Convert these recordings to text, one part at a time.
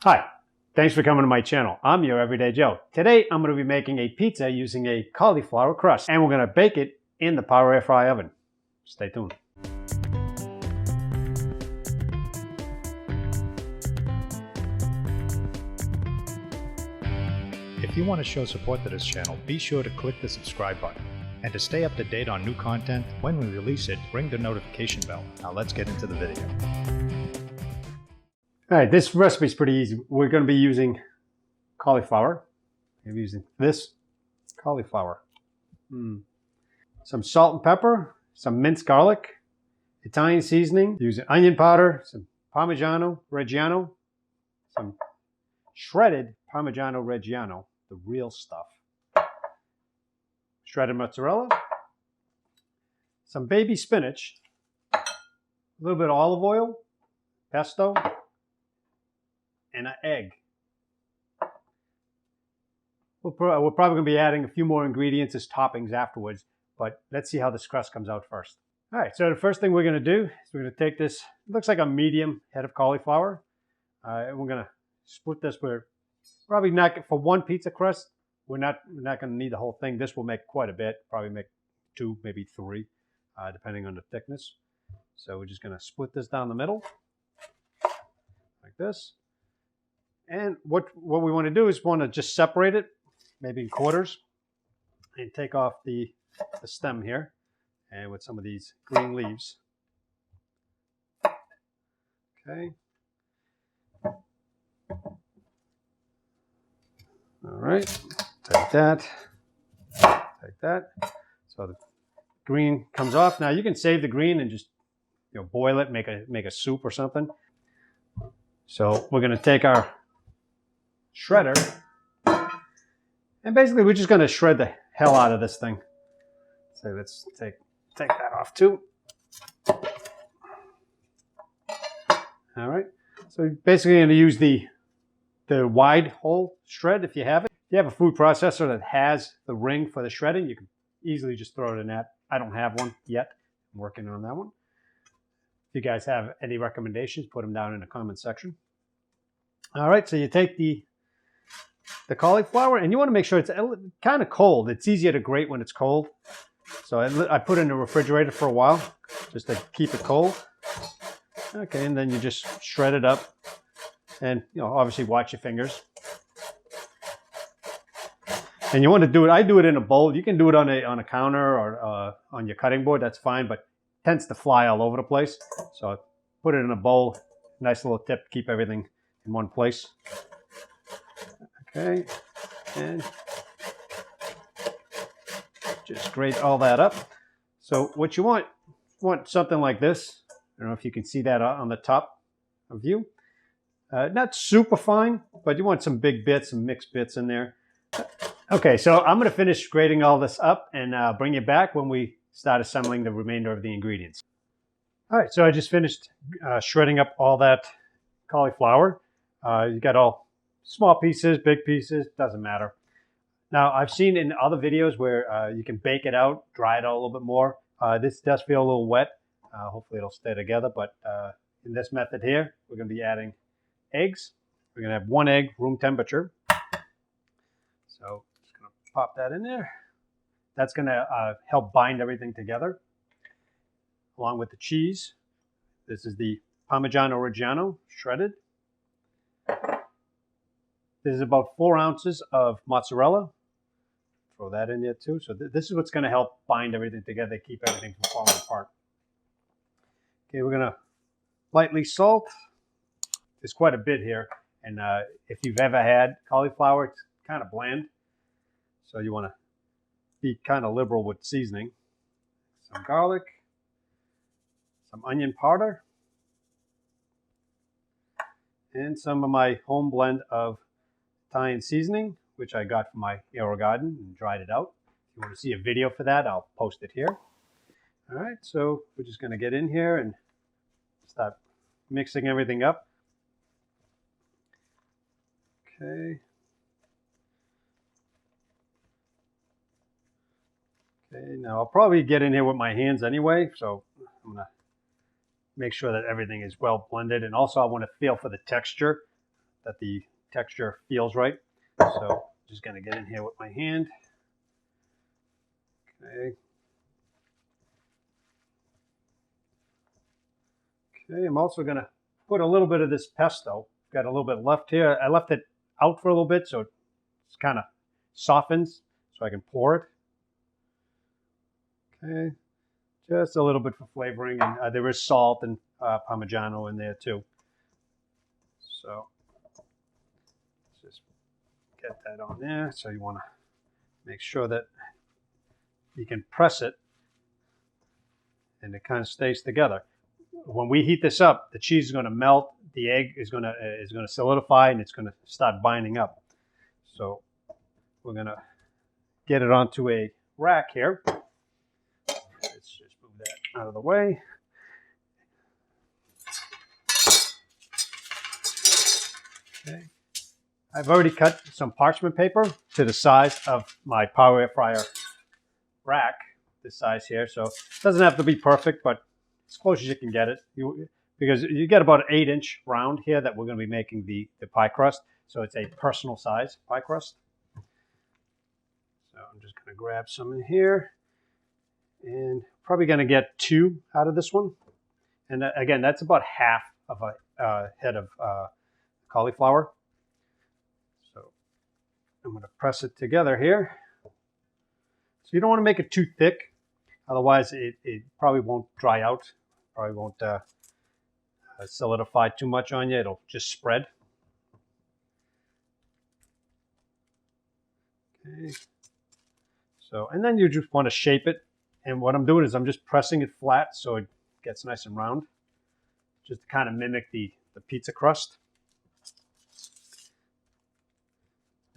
Hi, thanks for coming to my channel. I'm your Everyday Joe. Today I'm going to be making a pizza using a cauliflower crust, and we're going to bake it in the power air fry oven. Stay tuned. If you want to show support to this channel, be sure to click the subscribe button. And to stay up to date on new content, when we release it, ring the notification bell. Now let's get into the video. All right, this recipe is pretty easy. We're going to be using cauliflower. I'm using this cauliflower. Some salt and pepper, some minced garlic, Italian seasoning, using onion powder, some Parmigiano Reggiano, some shredded Parmigiano Reggiano, the real stuff, shredded mozzarella, some baby spinach, a little bit of olive oil, pesto, and an egg. We're probably going to be adding a few more ingredients as toppings afterwards, but let's see how this crust comes out first. All right, so the first thing we're going to do is we're going to take this, it looks like a medium head of cauliflower, and we're going to split this. We're probably not, for one pizza crust, we're not going to need the whole thing. This will make quite a bit, probably make 2, maybe 3, depending on the thickness. So we're just going to split this down the middle, like this. And what we want to do is want to just separate it, maybe in quarters, and take off the stem here, and with some of these green leaves. Okay. All right, take that, So the green comes off. Now you can save the green and just boil it, make a soup or something. So we're going to take our shredder, and basically we're just going to shred the hell out of this thing. So let's take that off too. All right, so basically going to use the wide hole shred if you have it. If you have a food processor that has the ring for the shredding, you can easily just throw it in that. I don't have one yet. I'm working on that one. If you guys have any recommendations, put them down in the comment section. All right, so you take the cauliflower, and you want to make sure it's kind of cold. It's easier to grate when it's cold. So I put it in the refrigerator for a while just to keep it cold. Okay, and then you just shred it up, and obviously watch your fingers. And you want to do it. I do it in a bowl. You can do it on a counter or on your cutting board. That's fine, but it tends to fly all over the place. So I put it in a bowl. Nice little tip to keep everything in one place. Okay, and just grate all that up. So what you want something like this. I don't know if you can see that on the top of you. Not super fine, but you want some big bits, some mixed bits in there. Okay, so I'm going to finish grating all this up and bring you back when we start assembling the remainder of the ingredients. All right, so I just finished shredding up all that cauliflower. You got all small pieces, big pieces, doesn't matter. Now, I've seen in other videos where you can bake it out, dry it out a little bit more. This does feel a little wet. Hopefully it'll stay together, but in this method here, we're going to be adding eggs. We're going to have 1 egg, room temperature. So just going to pop that in there. That's going to help bind everything together, along with the cheese. This is the Parmigiano Reggiano shredded. This is about 4 ounces of mozzarella. Throw that in there too. So this is what's going to help bind everything together, keep everything from falling apart. Okay, we're going to lightly salt. There's quite a bit here. And if you've ever had cauliflower, it's kind of bland. So you want to be kind of liberal with seasoning. Some garlic, some onion powder, and some of my home blend of Italian seasoning, which I got from my Aero garden and dried it out. If you want to see a video for that, I'll post it here. All right, so we're just going to get in here and start mixing everything up. Okay. Okay, now I'll probably get in here with my hands anyway, so I'm going to make sure that everything is well blended. And also I want to feel for the texture that the texture feels right. So just going to get in here with my hand. Okay. Okay, I'm also going to put a little bit of this pesto. Got a little bit left here. I left it out for a little bit so it's kind of softens so I can pour it. Okay, just a little bit for flavoring, and there is salt and Parmigiano in there too. So just get that on there. So you want to make sure that you can press it and it kind of stays together. When we heat this up, the cheese is going to melt, the egg is going to solidify, and it's going to start binding up. So we're going to get it onto a rack here. Let's just move that out of the way. Okay. I've already cut some parchment paper to the size of my power air fryer rack, this size here. So it doesn't have to be perfect, but as close as you can get it, because you get about an 8-inch round here that we're going to be making the pie crust. So it's a personal size pie crust. So I'm just going to grab some in here, and probably going to get 2 out of this one. And again, that's about half of a head of cauliflower. So I'm going to press it together here. So you don't want to make it too thick, otherwise it probably won't dry out. Probably won't solidify too much on you. It'll just spread. Okay. So, and then you just want to shape it. And what I'm doing is I'm just pressing it flat so it gets nice and round, just to kind of mimic the pizza crust.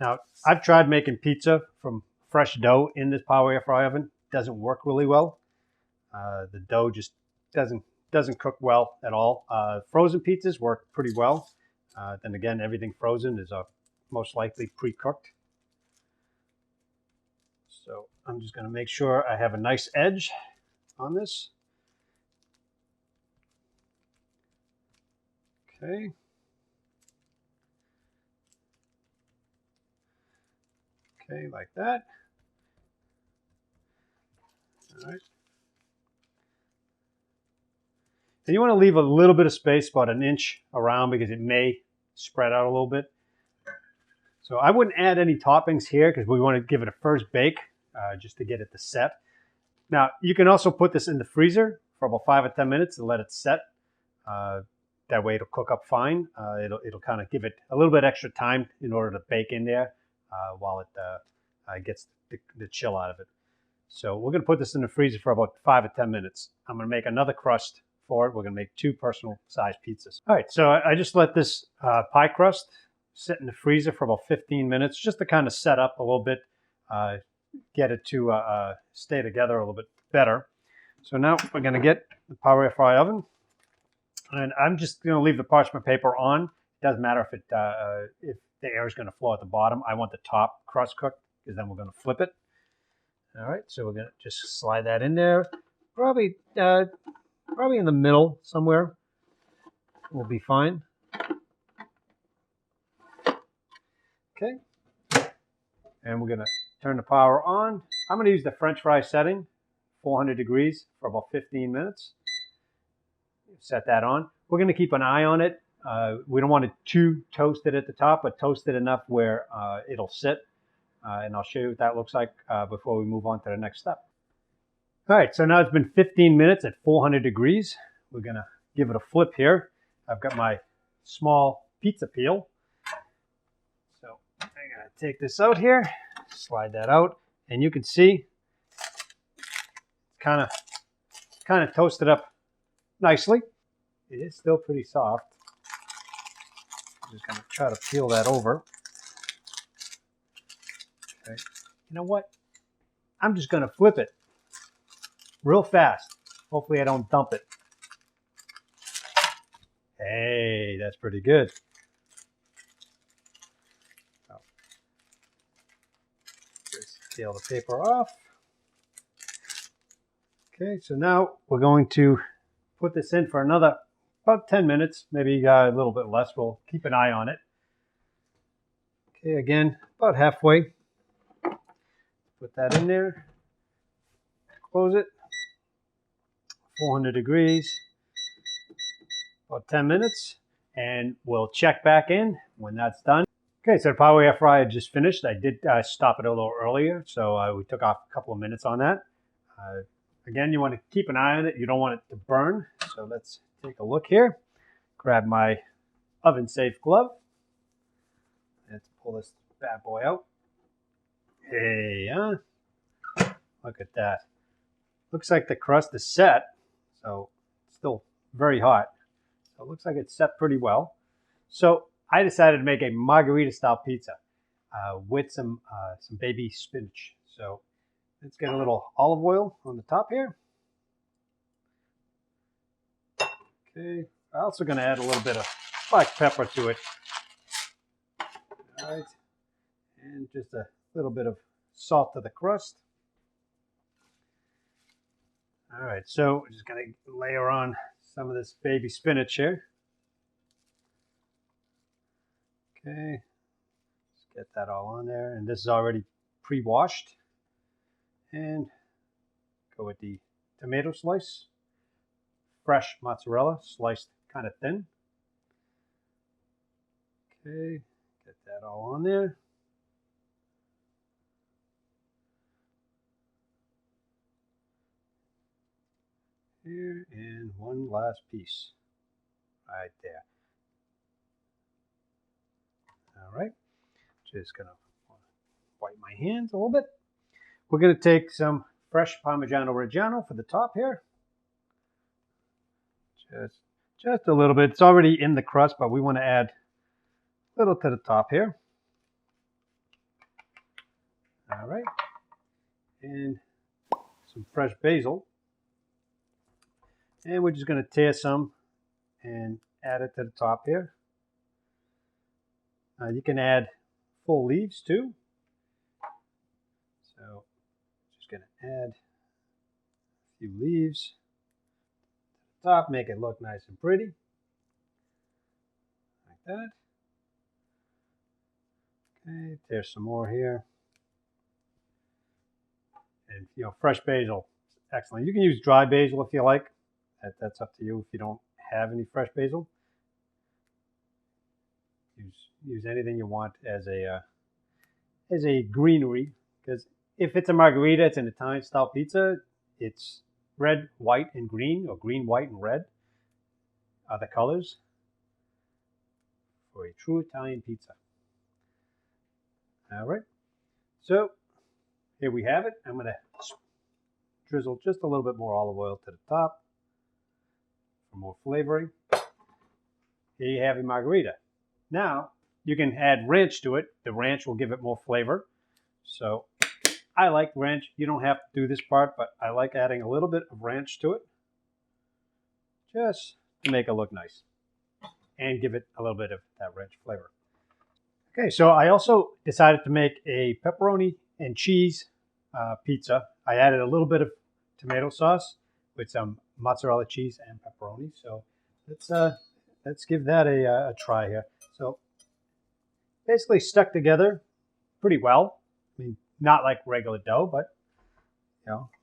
Now, I've tried making pizza from fresh dough in this power air fry oven. It doesn't work really well. The dough just doesn't cook well at all. Frozen pizzas work pretty well. Then again, everything frozen is most likely pre-cooked. So I'm just going to make sure I have a nice edge on this. Okay. Okay, like that. All right. And you want to leave a little bit of space, about 1 inch around, because it may spread out a little bit. So I wouldn't add any toppings here because we want to give it a first bake just to get it to set. Now, you can also put this in the freezer for about 5 or 10 minutes and let it set. That way it'll cook up fine. It'll kind of give it a little bit extra time in order to bake in there while it gets the chill out of it. So we're going to put this in the freezer for about 5 or 10 minutes. I'm going to make another crust for it. We're going to make 2 personal size pizzas. All right, so I just let this pie crust sit in the freezer for about 15 minutes just to kind of set up a little bit, get it to stay together a little bit better. So now we're going to get the power air fry oven, and I'm just going to leave the parchment paper on. It doesn't matter if the air is going to flow at the bottom. I want the top crust cooked because then we're going to flip it. All right, so we're going to just slide that in there. Probably in the middle somewhere will be fine. Okay, and we're going to turn the power on. I'm going to use the French fry setting, 400 degrees for about 15 minutes. Set that on. We're going to keep an eye on it. We don't want it too toasted at the top, but toasted enough where it'll sit. And I'll show you what that looks like before we move on to the next step. All right, so now it's been 15 minutes at 400 degrees. We're going to give it a flip here. I've got my small pizza peel. So I'm going to take this out here, slide that out, and you can see kind of toasted up nicely. It is still pretty soft. I'm just going to try to peel that over. Okay. You know what? I'm just going to flip it real fast. Hopefully I don't dump it. Hey, that's pretty good. So, just peel the paper off. Okay, so now we're going to put this in for another about 10 minutes, maybe a little bit less. We'll keep an eye on it. Okay, again, about halfway. Put that in there. Close it. 400 degrees. About 10 minutes. And we'll check back in when that's done. Okay, so the power air fryer just finished. I did stop it a little earlier, so we took off a couple of minutes on that. Again, you want to keep an eye on it. You don't want it to burn. So let's take a look here. Grab my oven-safe glove. Let's pull this bad boy out. Hey, look at that. Looks like the crust is set, so it's still very hot. So it looks like it's set pretty well. So I decided to make a margherita-style pizza with some baby spinach. So let's get a little olive oil on the top here. Okay, I'm also going to add a little bit of black pepper to it. All right, and just a little bit of salt to the crust. All right, so we're just going to layer on some of this baby spinach here. Okay, let's get that all on there. And this is already pre-washed. And go with the tomato slice. Fresh mozzarella, sliced kind of thin. Okay, get that all on there. Here, and one last piece right there. All right, just gonna wipe my hands a little bit. We're gonna take some fresh Parmigiano Reggiano for the top here. Just a little bit. It's already in the crust, but we want to add a little to the top here. All right, and some fresh basil. And we're just going to tear some and add it to the top here. You can add full leaves too. So just going to add a few leaves to the top, make it look nice and pretty. Like that. Okay, there's some more here. And fresh basil, excellent. You can use dry basil if you like. That's up to you if you don't have any fresh basil. Use anything you want as a greenery, because if it's a margherita, it's an Italian style pizza. It's red, white, and green, or green, white, and red are the colors for a true Italian pizza. All right, so here we have it. I'm going to drizzle just a little bit more olive oil to the top for more flavoring. Here you have your margherita. Now, you can add ranch to it. The ranch will give it more flavor. So, I like ranch. You don't have to do this part, but I like adding a little bit of ranch to it. Just to make it look nice. And give it a little bit of that ranch flavor. Okay, so I also decided to make a pepperoni and cheese pizza. I added a little bit of tomato sauce with some mozzarella cheese and pepperoni. So let's give that a try here. So basically stuck together pretty well. I mean, not like regular dough, but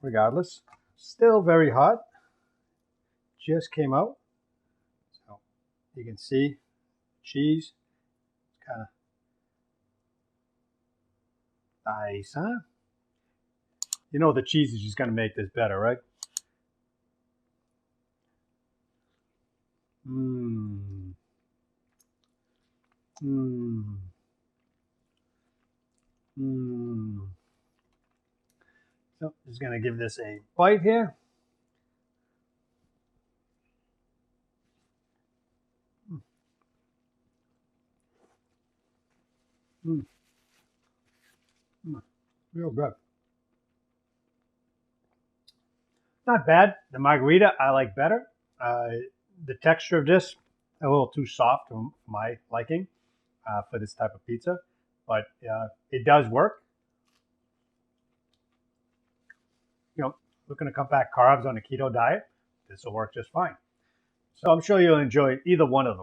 regardless, still very hot. Just came out. So you can see cheese kind of nice, huh? You know the cheese is just going to make this better, right? Mmm. Mmm. Mmm. So just going to give this a bite here. Mmm. Real good. Not bad. The margherita I like better. The texture of this a little too soft for my liking for this type of pizza, but it does work. Looking to cut back carbs on a keto diet, this will work just fine. So I'm sure you'll enjoy either one of them.